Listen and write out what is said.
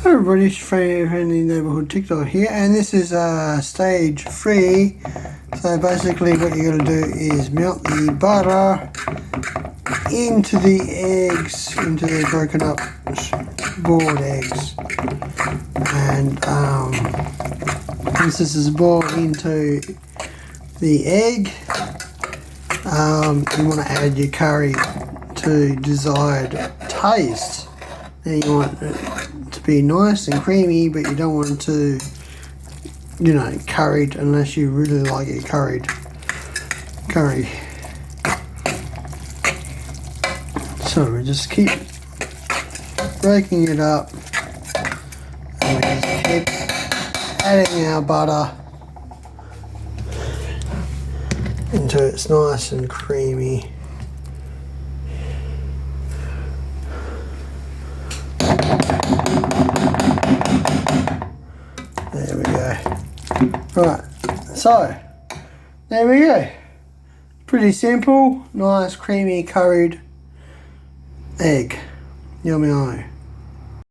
Hello everybody, it's friendly neighbourhood TikTok here, and this is stage 3. So basically what you're going to do is melt the butter into the eggs, into the broken up boiled eggs, and once this is boiled into the egg, you want to add your curry to desired taste. Now you want it to be nice and creamy, but you don't want it to, curried unless you really like it curry. So we just keep breaking it up, and we just keep adding our butter until it's nice and creamy. There we go. Right, so there we go. Pretty simple, nice creamy curried egg. Yummy.